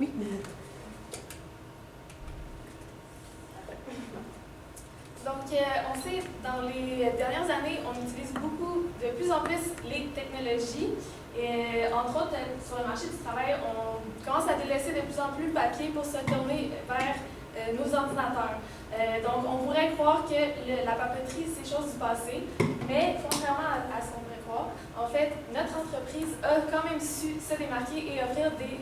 Oui. Donc, on sait, dans les dernières années, on utilise de plus en plus les technologies. Et entre autres, sur le marché du travail, on commence à délaisser de plus en plus le papier pour se tourner vers nos ordinateurs. Donc, on pourrait croire que la papeterie, c'est chose du passé, mais contrairement à ce qu'on pourrait croire, en fait, notre entreprise a quand même su se démarquer et présenter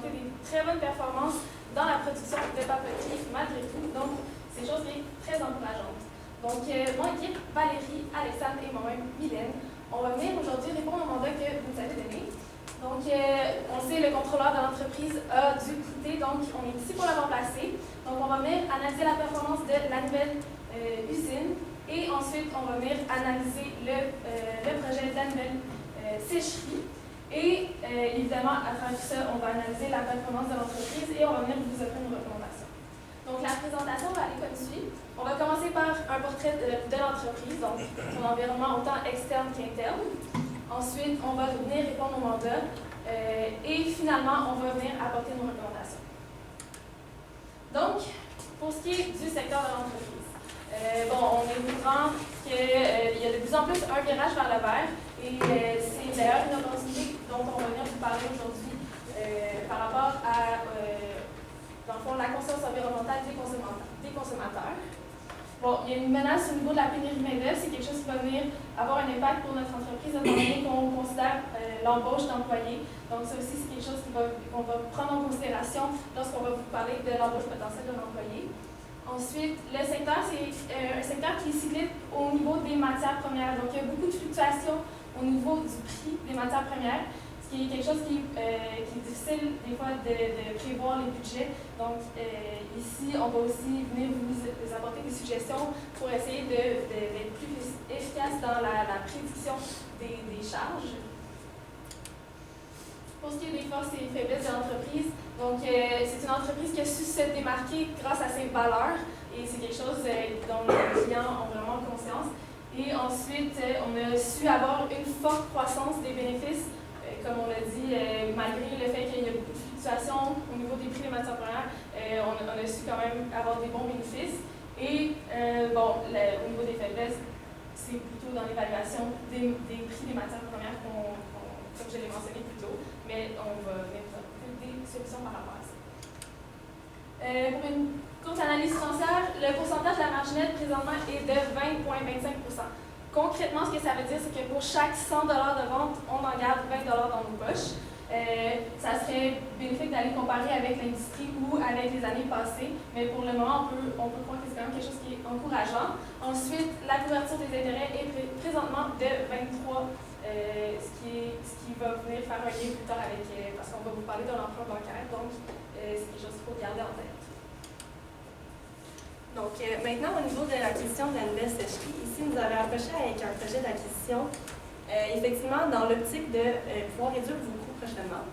des très bonnes performances dans la production de papeterie malgré tout. Donc, c'est chose qui est très encourageante. Donc, mon équipe, Valérie, Alexandre et moi-même, Mylène, on va venir aujourd'hui répondre au mandat que vous nous avez donné. Donc, on sait, le contrôleur de l'entreprise a dû quitter, donc on est ici pour le remplacer. Donc, on va venir analyser la performance de la nouvelle usine et ensuite, on va venir analyser le projet de la nouvelle sécherie. Et évidemment, à travers tout ça, on va analyser la performance de l'entreprise et on va venir vous offrir une recommandation. Donc, la présentation va aller comme suit. On va commencer par un portrait de l'entreprise, donc son environnement autant externe qu'interne. Ensuite, on va venir répondre au mandat. Et finalement, on va venir apporter nos recommandations. Donc, pour ce qui est du secteur de l'entreprise, on est au courant qu'il y a de plus en plus un virage vers le vert. Et c'est d'ailleurs une opportunité dont on va venir vous parler aujourd'hui par rapport à dans le fond, la conscience environnementale des consommateurs. Bon, il y a une menace au niveau de la pénurie de main-d'œuvre, c'est quelque chose qui va venir avoir un impact pour notre entreprise, étant donné qu'on considère l'embauche d'employés. Donc, ça aussi, c'est quelque chose qu'on va prendre en considération lorsqu'on va vous parler de l'embauche potentielle de l'employé. Ensuite, le secteur, c'est un secteur qui est ciblé au niveau des matières premières. Donc, il y a beaucoup de fluctuations au niveau du prix des matières premières, ce qui est quelque chose qui est difficile des fois de prévoir les budgets. Donc, ici, on va aussi venir vous apporter des suggestions pour essayer d'être plus efficace dans la prédiction des charges. Pour ce qui est des forces et faiblesses de l'entreprise, donc c'est une entreprise qui a su se démarquer grâce à ses valeurs et c'est quelque chose dont les clients ont vraiment conscience. Et ensuite, on a su avoir une forte croissance des bénéfices, comme on l'a dit, malgré le fait qu'il y a beaucoup de fluctuations au niveau des prix des matières premières, on a su quand même avoir des bons bénéfices. Et au niveau des faiblesses, c'est plutôt dans l'évaluation des prix des matières premières comme je l'ai mentionné plus tôt, mais on va venir trouver des solutions par rapport à ça. Pour une courte analyse financière, le pourcentage de la marge nette présentement est de 20,25%. Concrètement, ce que ça veut dire, c'est que pour chaque 100 $ de vente, on en garde 20 $ dans nos poches. Ça serait bénéfique d'aller comparer avec l'industrie ou avec les années passées, mais pour le moment, on peut croire que c'est quand même quelque chose qui est encourageant. Ensuite, la couverture des intérêts est présentement de 23, ce qui va venir faire un lien plus tard avec, parce qu'on va vous parler de l'emprunt bancaire, donc c'est quelque chose qu'il faut garder en tête. Donc, maintenant, au niveau de l'acquisition de la nouvelle sécherie, ici, nous avons approché avec un projet d'acquisition, effectivement, dans l'optique de pouvoir réduire vos coûts prochainement.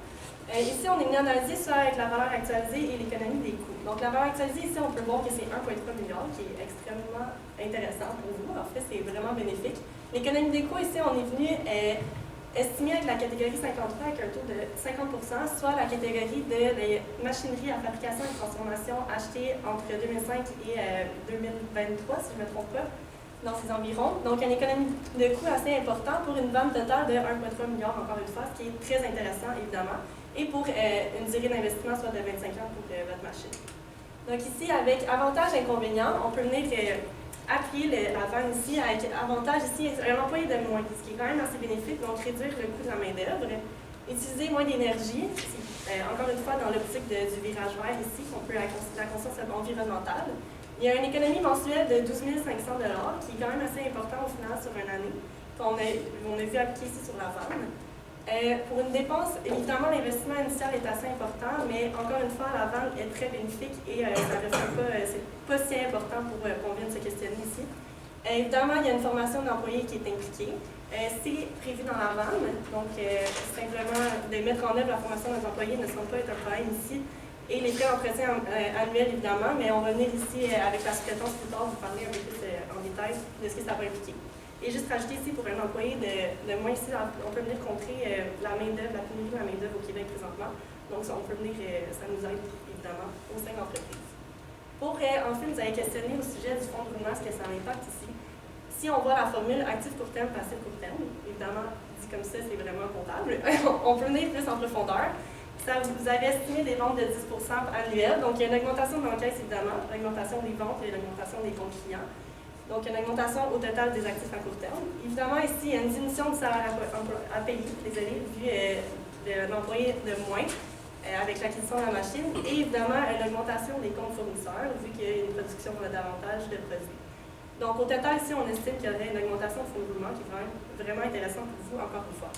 Ici, on est venu analyser ça avec la valeur actualisée et l'économie des coûts. Donc, la valeur actualisée, ici, on peut voir que c'est 1,3 milliard, qui est extrêmement intéressant pour vous. En fait, c'est vraiment bénéfique. L'économie des coûts, ici, on est venu estimé avec la catégorie 53 avec un taux de 50%, soit la catégorie de machinerie à fabrication et transformation achetée entre 2005 et 2023, si je ne me trompe pas, dans ces environs. Donc, une économie de coût assez importante pour une vente totale de 1,3 milliard, encore une fois, ce qui est très intéressant, évidemment, et pour une durée d'investissement soit de 25 ans pour votre machine. Donc, ici, avec avantages et inconvénients, on peut venir appuyer la vente ici avec avantage ici, un employé de moins, ce qui est quand même assez bénéfique, donc réduire le coût de la main-d'œuvre, utiliser moins d'énergie, encore une fois dans l'optique du virage vert ici, qu'on peut la conscience environnementale. Il y a une économie mensuelle de 12 500 $, qui est quand même assez important au final sur une année, qu'on a vu appliquer ici sur la vente. Pour une dépense, évidemment, l'investissement initial est assez important, mais encore une fois, la vente est très bénéfique et c'est pas si important pour qu'on vienne se questionner ici. Évidemment, il y a une formation d'employés qui est impliquée. C'est prévu dans la vente, donc simplement de mettre en œuvre la formation des employés ne semble pas être un problème ici. Et les frais d'entretien annuels, évidemment, mais on va venir ici avec la sous-traitance plus tard vous parler un peu plus en détail de ce que ça va impliquer. Et juste rajouter ici, pour un employé de moins ici, on peut venir contrer la main-d'œuvre, la pénurie de la main-d'œuvre au Québec présentement. Donc, on peut venir, ça nous aide évidemment au sein de l'entreprise. Pour enfin, vous avez questionné au sujet du fonds de roulement, ce que ça impacte ici. Si on voit la formule actif court terme, passif court terme, évidemment, dit comme ça, c'est vraiment comptable. On peut venir plus en profondeur. Ça, vous avez estimé des ventes de 10% annuelles. Donc, il y a une augmentation de l'encaisse, évidemment, l'augmentation des ventes et l'augmentation des comptes clients. Donc, il y a une augmentation au total des actifs à court terme. Évidemment, ici, il y a une diminution du salaire à payer, désolé, vu l'employé de moins avec l'acquisition de la machine. Et évidemment, une augmentation des comptes fournisseurs, vu qu'il y a une production davantage de produits. Donc, au total, ici, on estime qu'il y aurait une augmentation de fonds de roulement qui est vraiment intéressante pour vous, encore une fois.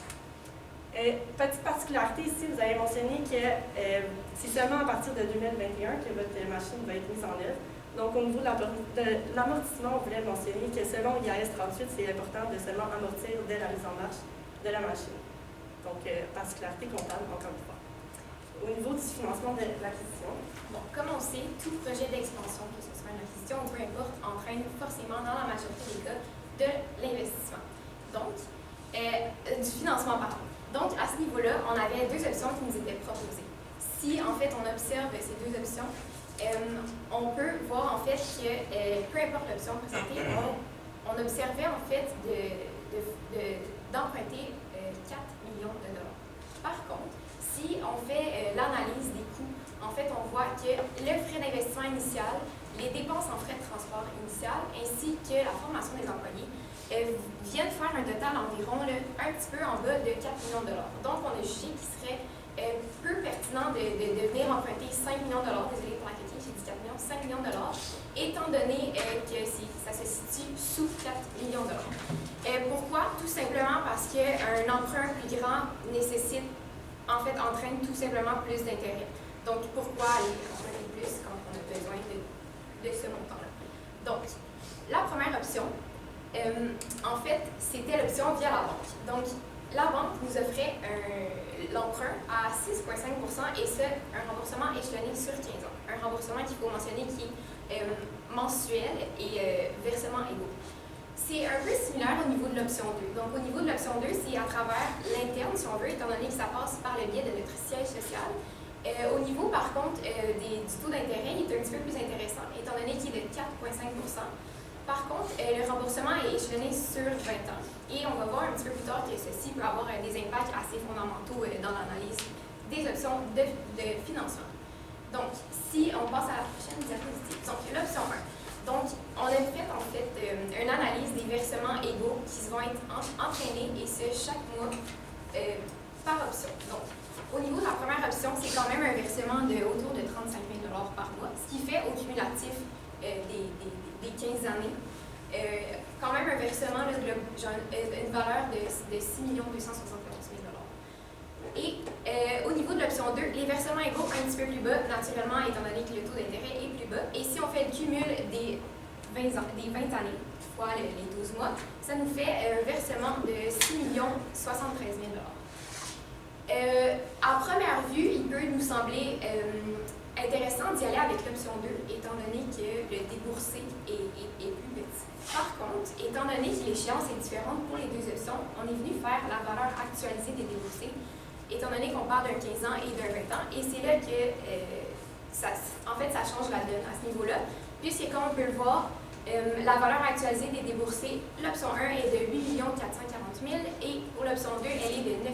Petite particularité ici, vous avez mentionné que c'est seulement à partir de 2021 que votre machine va être mise en œuvre. Donc, au niveau de l'amortissement, on voulait mentionner que selon IAS 38, c'est important de seulement amortir dès la mise en marche de la machine. Donc, particularité comptable, encore une fois. Au niveau du financement de l'acquisition. Bon, comme on sait, tout projet d'expansion, que ce soit une acquisition ou peu importe, entraîne forcément, dans la majorité des cas, de l'investissement. Donc, du financement, pardon. Donc, à ce niveau-là, on avait deux options qui nous étaient proposées. Si, en fait, on observe ces deux options, on peut voir, en fait, que peu importe l'option présentée, on observait, en fait, d'emprunter 4 millions de dollars. Par contre, si on fait l'analyse des coûts, en fait, on voit que le frais d'investissement initial, les dépenses en frais de transport initial, ainsi que la formation des employés, viennent faire un total environ un petit peu en bas de 4 millions de dollars. Donc, on a jugé qu'il serait peu pertinent de venir emprunter 5 millions de dollars, désolé pour la critique, j'ai dit 4 millions, 5 millions de dollars, étant donné que ça se situe sous 4 millions de dollars. Pourquoi? Tout simplement parce qu'un emprunt plus grand entraîne tout simplement plus d'intérêt. Donc, pourquoi aller emprunter plus quand on a besoin de ce montant-là? Donc, la première option, en fait, c'était l'option via la banque. Donc, la banque nous offrait l'emprunt à 6,5% et ce, un remboursement échelonné sur 15 ans. Un remboursement qu'il faut mentionner qui est mensuel et versement égaux. C'est un peu similaire au niveau de l'option 2. Donc, au niveau de l'option 2, c'est à travers l'interne, si on veut, étant donné que ça passe par le biais de notre siège social. Au niveau, par contre, du taux d'intérêt, il est un petit peu plus intéressant, étant donné qu'il est de 4,5%. Par contre, le remboursement est échelonné sur 20 ans. Et on va voir un petit peu plus tard que ceci peut avoir des impacts assez fondamentaux dans l'analyse des options de financement. Donc, si on passe à la prochaine diapositive, donc l'option 1. Donc, on a fait en fait une analyse des versements égaux qui vont être entraînés et ce, chaque mois par option. Donc, au niveau de la première option, c'est quand même un versement de autour de 35 000 $ par mois, ce qui fait au cumulatif des 15 années, quand même un versement, une valeur de 6 271 000 $. Et au niveau de l'option 2, les versements égaux un petit peu plus bas, naturellement, étant donné que le taux d'intérêt est plus bas. Et si on fait le cumul des 20 années fois les 12 mois, ça nous fait un versement de 6 073 000 $. À première vue, il peut nous sembler intéressant d'y aller avec l'option 2, étant donné que le déboursé est plus petit. Par contre, étant donné que l'échéance est différente pour les deux options, on est venu faire la valeur actualisée des déboursés, étant donné qu'on parle d'un 15 ans et d'un 20 ans, et c'est là que ça change la donne à ce niveau-là, puisque comme on peut le voir, la valeur actualisée des déboursés, l'option 1 est de 8 440 000 et pour l'option 2, elle est de 9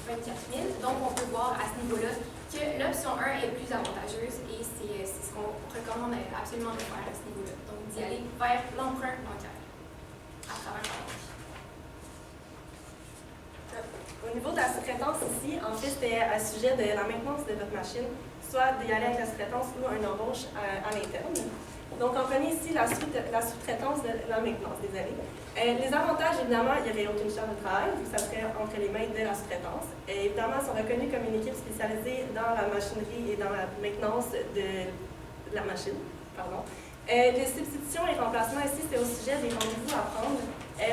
24 000. Donc, on peut voir à ce niveau-là que l'option 1 est plus avantageuse et c'est ce qu'on recommande absolument de faire à ce niveau-là. Donc, d'y aller vers l'emprunt bancaire à travers la banque. Au niveau de la sous-traitance ici, en fait, c'était à sujet de la maintenance de votre machine, soit d'y aller avec la sous-traitance ou une embauche à l'interne. Donc, on connaît ici la sous-traitance de la maintenance, désolé. Les avantages, évidemment, il n'y aurait aucune charge de travail, ça serait entre les mains de la sous-traitance. Et évidemment, ils sont reconnus comme une équipe spécialisée dans la machinerie et dans la maintenance de la machine. Les substitutions et remplacements ici, c'est au sujet des rendez-vous à prendre,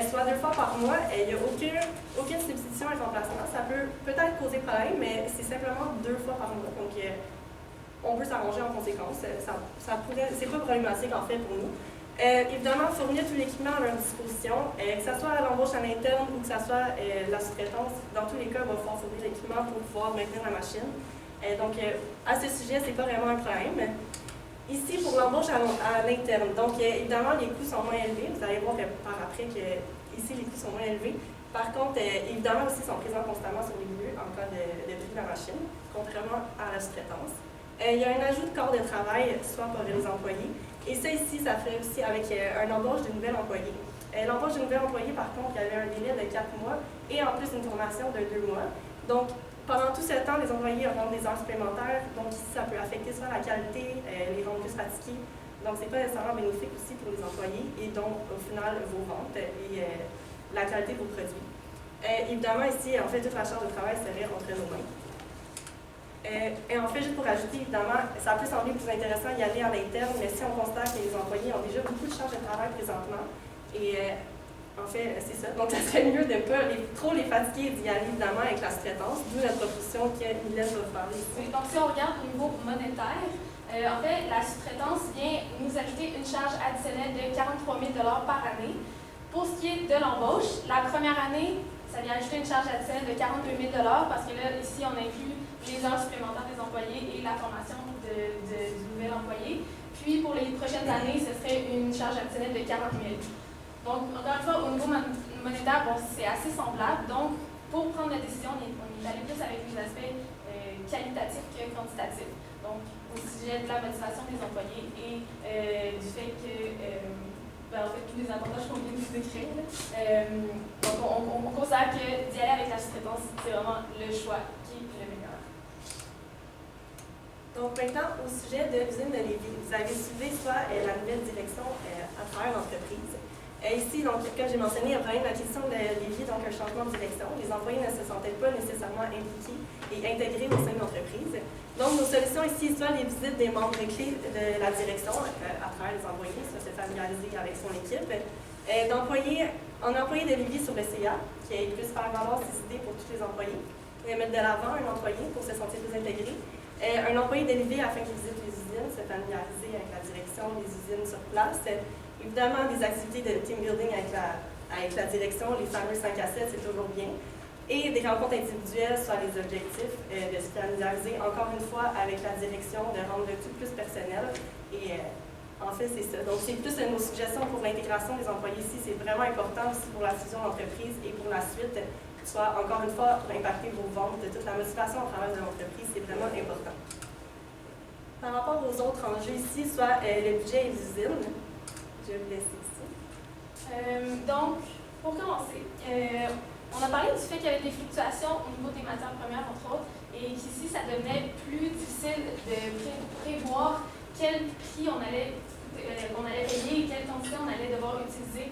soit 2 fois par mois. Il n'y a aucune substitution et remplacement. Ça peut peut-être causer problème, mais c'est simplement 2 fois par mois. Donc, on peut s'arranger en conséquence. C'est pas problématique en fait pour nous. Évidemment, fournir tout l'équipement à leur disposition, que ce soit à l'embauche à l'interne ou que ce soit la sous-traitance. Dans tous les cas, il va falloir fournir l'équipement pour pouvoir maintenir la machine. Donc, à ce sujet, ce n'est pas vraiment un problème. Ici, pour l'embauche à l'interne, donc évidemment, les coûts sont moins élevés. Vous allez voir par après que ici, les coûts sont moins élevés. Par contre, évidemment aussi, ils sont présents constamment sur les lieux en cas de prix de la machine, contrairement à la sous-traitance. Il y a un ajout de corps de travail, soit pour les employés. Et ça ici, ça fait aussi avec un embauche de nouvel employé. L'embauche de nouvel employé, par contre, il y avait un délai de 4 mois et en plus une formation de 2 mois. Donc, pendant tout ce temps, les employés auront des heures supplémentaires. Donc, ici, ça peut affecter soit la qualité, les rendre plus fatigués. Donc, ce n'est pas nécessairement bénéfique aussi pour les employés et donc, au final, vos ventes et la qualité de vos produits. Évidemment, ici, en fait, toute la charge de travail serait entre nos mains. Et en fait, juste pour ajouter, évidemment, ça peut sembler plus intéressant d'y aller à l'interne, mais si on constate que les employés ont déjà beaucoup de charges de travail présentement, et en fait, c'est ça. Donc, ça serait mieux de ne pas trop les fatiguer et d'y aller, évidemment, avec la sous-traitance, d'où la proposition que Mylène va parler ici. Oui, donc, si on regarde au niveau monétaire, en fait, la sous-traitance vient nous ajouter une charge additionnelle de 43 000 $ par année. Pour ce qui est de l'embauche, la première année, ça vient ajouter une charge additionnelle de 42 000 $ parce que là, ici, on inclut les heures supplémentaires des employés et la formation du nouvel employé. Puis, pour les prochaines années, ce serait une charge additionnelle de 40 000 $. Donc, encore une fois, au niveau monétaire, bon, c'est assez semblable. Donc, pour prendre la décision, on est allé plus avec les aspects qualitatifs que quantitatifs. Donc, au sujet de la motivation des employés et du fait que, en fait, tous les avantages qu'on vient de vous décrire. Donc, on considère que d'y aller avec la sous-traitance, c'est vraiment le choix qui est le meilleur. Donc, maintenant, au sujet de l'usine de Lévis, vous avez suivi soit la nouvelle direction à travers l'entreprise. Ici, donc, comme j'ai mentionné, il y a vraiment une acquisition de Lévis, donc un changement de direction. Les employés ne se sentaient pas nécessairement impliqués et intégrés au sein de l'entreprise. Donc, nos solutions ici, soit les visites des membres clés de la direction à travers les employés, soit se familiariser avec son équipe. On a employé de Lévis sur le CA, qui puisse faire valoir ses idées pour tous les employés. Et mettre de l'avant un employé pour se sentir plus intégré. Un employé de Lévis afin qu'il visite les usines, se familiariser avec la direction des usines sur place. Évidemment, des activités de team building avec la direction, les fameux 5 à 7, c'est toujours bien. Et des rencontres individuelles sur les objectifs, de se familiariser encore une fois avec la direction, de rendre le tout plus personnel. Et en fait, c'est ça. Donc, c'est plus nos suggestions pour l'intégration des employés ici. C'est vraiment important aussi pour la fusion d'entreprise et pour la suite, soit encore une fois pour impacter vos ventes, toute la motivation à travers de l'entreprise, c'est vraiment important. Par rapport aux autres enjeux ici, soit le budget et les usines, je vais vous laisser ici. Donc, pour commencer, on a parlé du fait qu'il y avait des fluctuations au niveau des matières premières, entre autres, et qu'ici, ça devenait plus difficile de prévoir quel prix on allait payer et quelle quantité on allait devoir utiliser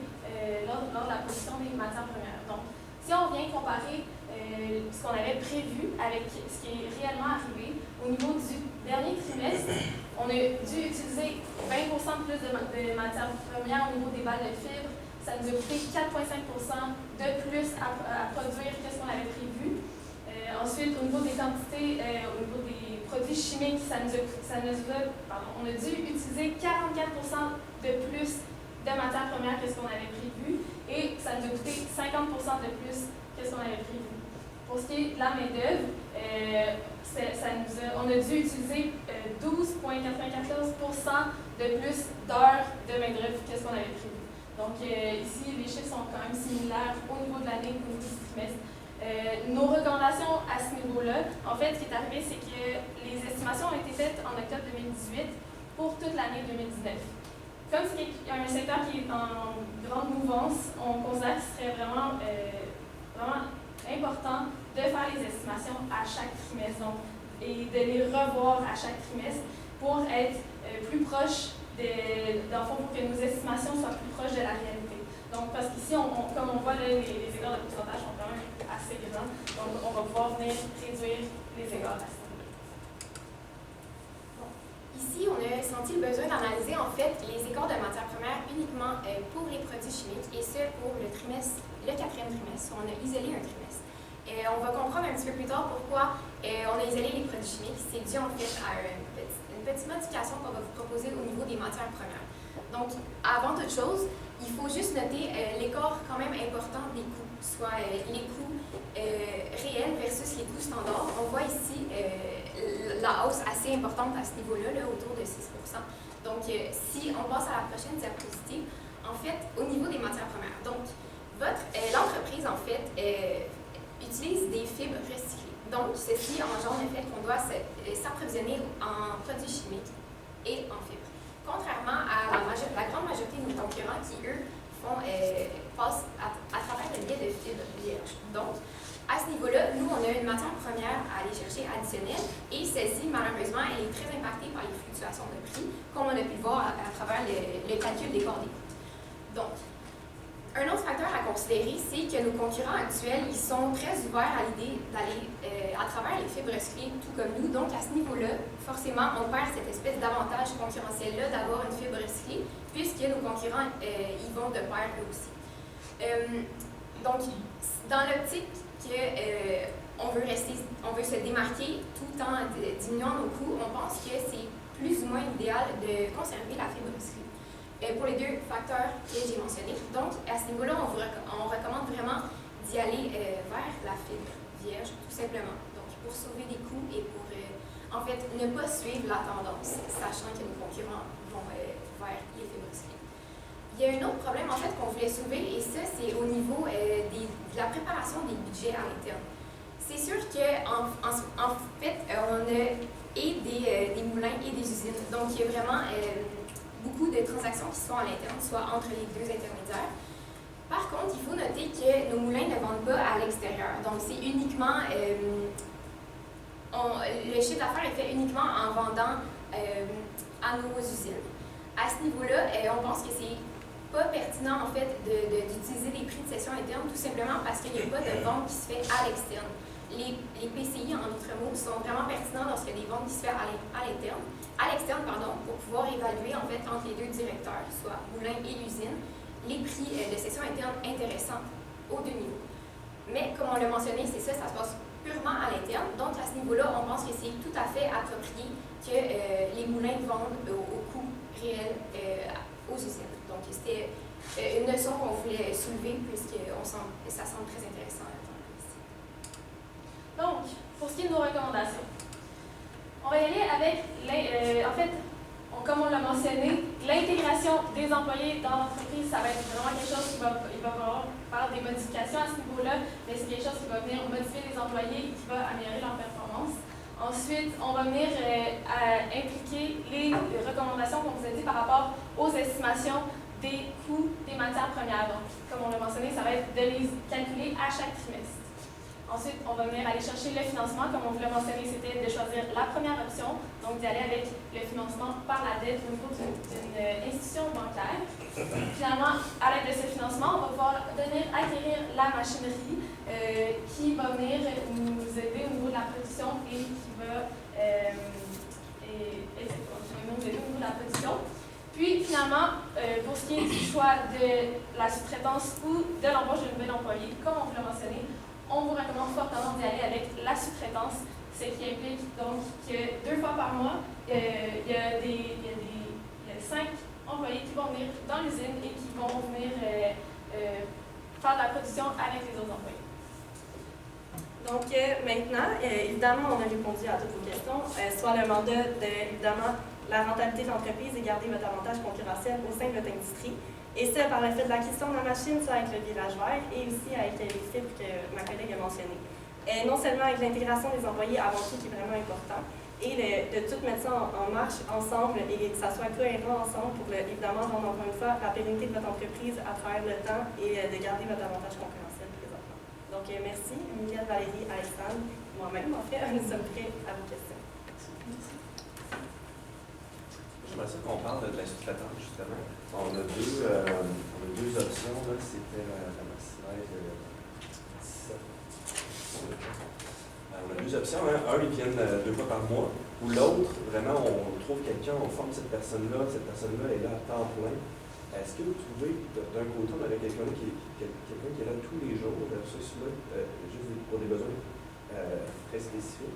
lors de la production des matières premières. Donc, si on vient comparer ce qu'on avait prévu avec ce qui est réellement arrivé, au niveau du dernier trimestre, on a dû utiliser 20 % plus de matières premières au niveau des balles de fibres. Ça nous a coûté 4,5 % de plus à produire que ce qu'on avait prévu. Ensuite, au niveau des quantités, au niveau des produits chimiques, on a dû utiliser 44 % de plus de matières premières que ce qu'on avait prévu et ça nous a coûté 50 % de plus que ce qu'on avait prévu. Pour ce qui est de la main-d'œuvre, on a dû utiliser 12,94 % de plus d'heures de main-d'œuvre que ce qu'on avait prévu. Donc, ici, les chiffres sont quand même similaires au niveau de l'année, au niveau du trimestre. Nos recommandations à ce niveau-là, en fait, ce qui est arrivé, c'est que les estimations ont été faites en octobre 2018 pour toute l'année 2019. Comme c'est un secteur qui est en grande mouvance, on considère que ce serait vraiment important de faire les estimations à chaque trimestre et de les revoir à chaque trimestre pour être plus proche pour que nos estimations soient plus proches de la réalité. Donc, parce qu'ici, comme on voit, là, les écarts de pourcentage sont quand même assez grands, donc on va pouvoir venir réduire les écarts à ce niveau-là. Ici, on a senti le besoin d'analyser en fait les écarts de matières premières uniquement pour les produits chimiques et ce pour le 4e trimestre. On a isolé un trimestre. On va comprendre un petit peu plus tard pourquoi on a isolé les produits chimiques. C'est dû en fait à une petite modification qu'on va vous proposer au niveau des matières premières. Donc, avant toute chose, il faut juste noter l'écart quand même important des coûts, soit les coûts réels versus les coûts standards. On voit ici la hausse assez importante à ce niveau-là, autour de 6 %. Donc, si on passe à la prochaine diapositive, en fait, au niveau des matières premières, donc, l'entreprise, en fait, utilise des fibres recyclées. Donc, ceci engendre le fait qu'on doit s'approvisionner en produits chimiques et en fibres. Contrairement à la grande majorité de nos concurrents qui, eux, passent à travers le biais de fibres vierges. Donc, à ce niveau-là, nous, on a une matière première à aller chercher additionnelle et celle-ci, malheureusement, elle est très impactée par les fluctuations de prix, comme on a pu le voir à travers le calcul des corps des coûts. Donc, un autre facteur à considérer, c'est que nos concurrents actuels, ils sont très ouverts à l'idée d'aller à travers les fibres recyclées, tout comme nous. Donc, à ce niveau-là, forcément, on perd cette espèce d'avantage concurrentiel-là d'avoir une fibre recyclée, puisque nos concurrents, ils vont de pair eux aussi. Donc, dans l'optique qu'on veut se démarquer tout en diminuant nos coûts, on pense que c'est plus ou moins idéal de conserver la fibre recyclée. Pour les deux facteurs que j'ai mentionnés. Donc, à ce niveau-là, on recommande vraiment d'y aller vers la fibre vierge, tout simplement. Donc, pour sauver des coûts et pour, en fait, ne pas suivre la tendance, sachant que nos concurrents vont vers les fibres recyclées. Il y a un autre problème, en fait, qu'on voulait soulever, et ça, c'est au niveau de la préparation des budgets à l'interne. C'est sûr qu'en fait, on a des moulins et des usines. Donc, il y a vraiment beaucoup de transactions qui se font à l'interne, soit entre les deux intermédiaires. Par contre, il faut noter que nos moulins ne vendent pas à l'extérieur. Donc, c'est uniquement... le chiffre d'affaires est fait uniquement en vendant à nos usines. À ce niveau-là, on pense que c'est pas pertinent, en fait, d'utiliser des prix de cession interne, tout simplement parce qu'il n'y a pas de vente qui se fait à l'externe. Les PCI, en d'autres mots, sont vraiment pertinents lorsqu'il y a des ventes qui se font à l'externe, pour pouvoir évaluer, en fait, entre les deux directeurs, soit moulin et usine, les prix de cession interne intéressants aux deux niveaux. Mais, comme on l'a mentionné, c'est ça se passe purement à l'interne. Donc, à ce niveau-là, on pense que c'est tout à fait approprié que les moulins vendent au coût réel aux usines. Donc, c'était une leçon qu'on voulait soulever, puisque ça semble très intéressant. Donc, pour ce qui est de nos recommandations, on va y aller avec, en fait, comme on l'a mentionné, l'intégration des employés dans l'entreprise, ça va être vraiment quelque chose qui va avoir faire des modifications à ce niveau-là, mais c'est quelque chose qui va venir modifier les employés et qui va améliorer leur performance. Ensuite, on va venir impliquer les recommandations qu'on vous a dit par rapport aux estimations des coûts des matières premières. Donc, comme on l'a mentionné, ça va être de les calculer à chaque trimestre. Ensuite, on va venir aller chercher le financement. Comme on vous l'a mentionné, c'était de choisir la première option, donc d'y aller avec le financement par la dette au niveau d'une institution bancaire. Finalement, à l'aide de ce financement, on va pouvoir venir acquérir la machinerie qui va venir nous aider au niveau de la production et qui va nous aider au niveau de la production. Puis, finalement, pour ce qui est du choix de la sous-traitance ou de l'embauche de nouvel employé, comme on vous l'a mentionné, on vous recommande fortement d'y aller avec la sous-traitance, ce qui implique donc que 2 fois par mois, il y a 5 employés qui vont venir dans l'usine et qui vont venir faire de la production avec les autres employés. Donc, maintenant, évidemment, on a répondu à toutes vos questions, soit le mandat de, évidemment, la rentabilité de l'entreprise et garder votre avantage concurrentiel au sein de votre industrie. Et ça, par le fait de l'acquisition de la machine, ça avec le virage vert et aussi avec les fibres que ma collègue a mentionnées. Non seulement avec l'intégration des employés avant tout, qui est vraiment important, et de tout mettre ça en marche ensemble et que ça soit cohérent ensemble pour, évidemment, rendre encore une fois la pérennité de votre entreprise à travers le temps et de garder votre avantage concurrentiel présentement. Donc, merci, Miguel, Valérie, Alexandre, moi-même, en fait, nous sommes prêts à vos questions. J'aimerais ça qu'on parle de la sous-traitance, justement. On a deux options, là. C'était la slide 17. On a deux options, hein. Un, ils viennent 2 fois par mois, ou l'autre, vraiment, on trouve quelqu'un, on forme cette personne-là est là à temps plein. Est-ce que vous trouvez, d'un côté, on avait quelqu'un qui est là tous les jours, versus là, juste pour des besoins très spécifiques?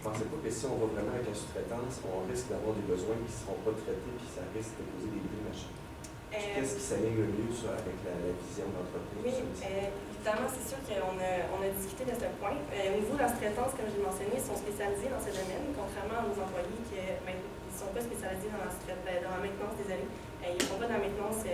pensez pas que si on va vraiment avec la sous-traitance, on risque d'avoir des besoins qui ne seront pas traités, puis ça risque de poser des bris machines? Qu'est-ce qui s'aligne le mieux avec la vision d'entreprise? Oui, évidemment, c'est sûr qu'on a discuté de ce point. Au niveau de la sous-traitance, comme je l'ai mentionné, ils sont spécialisés dans ce domaine, contrairement à nos employés qui ne sont pas spécialisés dans la maintenance, désolé. Ils ne font pas de la maintenance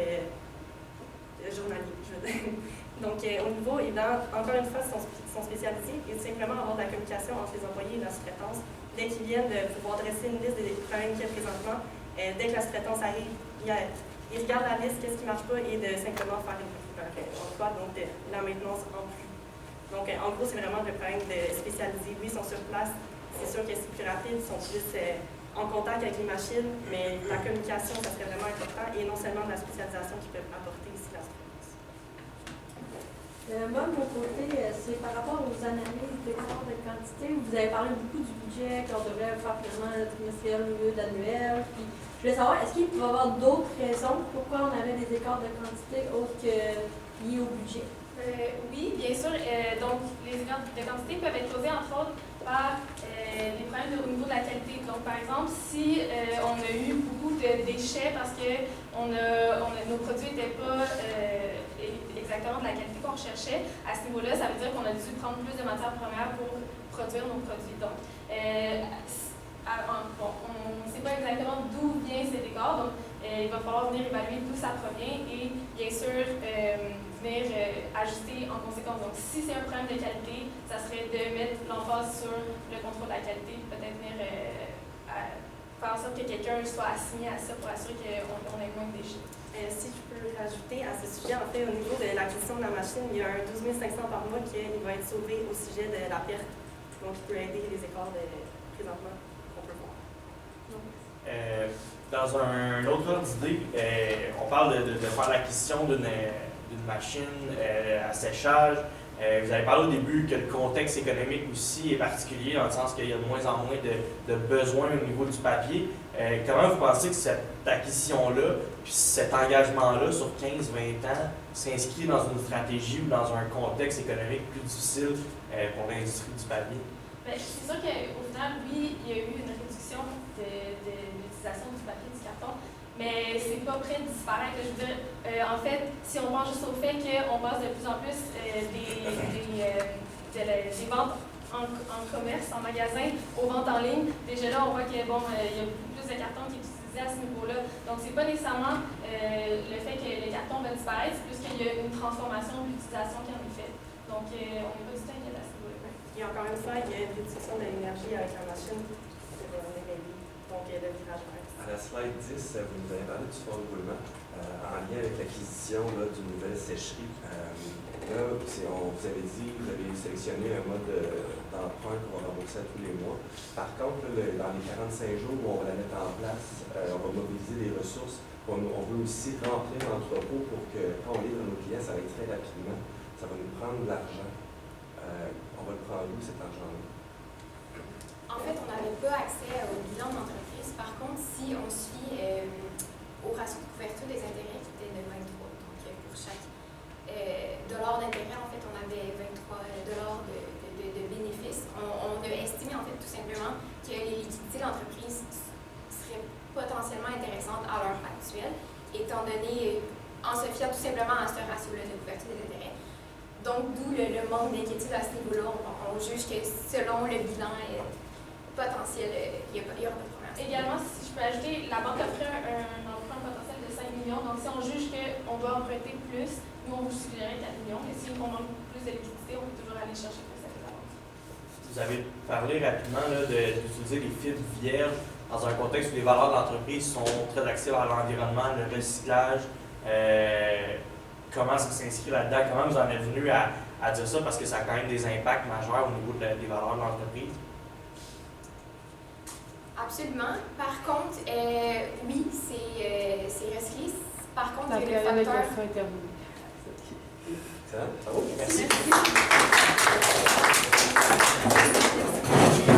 journalier, je veux dire. Donc, au niveau, évidemment, encore une fois, ils sont spécialisés et simplement avoir de la communication entre les employés et la sous-traitance. Dès qu'ils viennent de pouvoir dresser une liste des problèmes qu'il y a présentement, dès que la sous-traitance arrive, ils regardent la liste, qu'est-ce qui ne marche pas, et de simplement faire emploi, donc de la maintenance en plus. Donc, en gros, c'est vraiment le problème de spécialiser. Oui, ils sont sur place, c'est sûr que c'est plus rapide, ils sont plus en contact avec les machines, mais la communication, ça serait vraiment important, et non seulement de la spécialisation qu'ils peuvent apporter ici la sous-traitance. Moi, de mon côté, c'est par rapport aux analyses d'écart de quantité. Vous avez parlé beaucoup du budget, qu'on devrait faire finalement trimestriel au lieu d'annuel. Je voulais savoir, est-ce qu'il peut y avoir d'autres raisons pourquoi on avait des écarts de quantité autres que liés au budget? Oui, bien sûr. Donc, les écarts de quantité peuvent être causés, entre autres, par les problèmes au niveau de la qualité. Donc, par exemple, si on a eu beaucoup de déchets parce que nos produits n'étaient pas exactement de la qualité qu'on recherchait, à ce niveau-là, ça veut dire qu'on a dû prendre plus de matières premières pour produire nos produits. Donc, on ne sait pas exactement d'où vient cet écart, donc il va falloir venir évaluer d'où ça provient et bien sûr venir ajuster en conséquence. Donc si c'est un problème de qualité, ça serait de mettre l'emphase sur le contrôle de la qualité, peut-être venir faire en sorte que quelqu'un soit assigné à ça pour assurer qu'on ait moins de déchets. Si je peux rajouter à ce sujet, en fait, au niveau de l'acquisition de la machine, il y a un 12 500 par mois qui va être sauvé au sujet de la perte, donc il peut aider les écarts présentement. Dans un autre ordre d'idée, on parle de faire l'acquisition d'une machine à séchage. Vous avez parlé au début que le contexte économique aussi est particulier, dans le sens qu'il y a de moins en moins de besoins au niveau du papier. Comment vous pensez que cette acquisition-là, puis cet engagement-là sur 15-20 ans, s'inscrit dans une stratégie ou dans un contexte économique plus difficile pour l'industrie du papier? Bien, c'est sûr qu'au final, oui, il y a eu une réduction de l'utilisation du papier et du carton, mais c'est pas prêt de disparaître. Je veux dire, en fait, si on pense juste au fait qu'on passe de plus en plus des ventes en commerce, en magasin, aux ventes en ligne, déjà là, on voit qu'il y a beaucoup plus de carton qui est utilisé à ce niveau-là. Donc, c'est pas nécessairement le fait que le carton va disparaître, c'est plus qu'il y a une transformation de l'utilisation qui en est faite. Donc, on n'est pas du tout inquiet à ce niveau-là. Et encore une fois, il y a une réduction de l'énergie avec la machine pour éveiller, donc le virage vert. À la slide 10, vous nous avez parlé du fort roulement en lien avec l'acquisition d'une nouvelle sécherie. Là, vous avez dit que vous avez sélectionné un mode d'emprunt qu'on va rembourser à tous les mois. Par contre, dans les 45 jours où on va la mettre en place, on va mobiliser les ressources. On veut aussi remplir l'entrepôt pour que quand on livre à nos clients, ça va être très rapidement. Ça va nous prendre de l'argent. On va le prendre où cet argent-là? En fait, on n'avait pas accès au bilan d'entreprise. Par contre, si on se fie au ratio de couverture des intérêts qui était de 23, donc pour chaque dollar d'intérêt, en fait, on avait 23 dollars de bénéfices. On a estimé, en fait, tout simplement que les liquidités de l'entreprise seraient potentiellement intéressantes à l'heure actuelle, étant donné, en se fiant tout simplement à ce ratio-là de couverture des intérêts. Donc, d'où le manque d'inquiétude à ce niveau-là. On juge que selon le bilan potentiel, il n'y aura pas de problème. Également, si je peux ajouter, la banque offrait un emprunt potentiel de 5 millions. Donc, si on juge qu'on doit emprunter plus, nous, on vous suggérerait 4 millions. Mais si on manque plus de liquidité, on peut toujours aller chercher plus avec la banque. Vous avez parlé rapidement d'utiliser les fibres vierges dans un contexte où les valeurs de l'entreprise sont très axées vers l'environnement, le recyclage. Comment ça s'inscrit là-dedans? Comment vous en êtes venu à dire ça? Parce que ça a quand même des impacts majeurs au niveau des valeurs de l'entreprise. Absolument. Par contre, oui, c'est recyclé. Par contre, il y a le facteur... Ça va? Merci. Merci.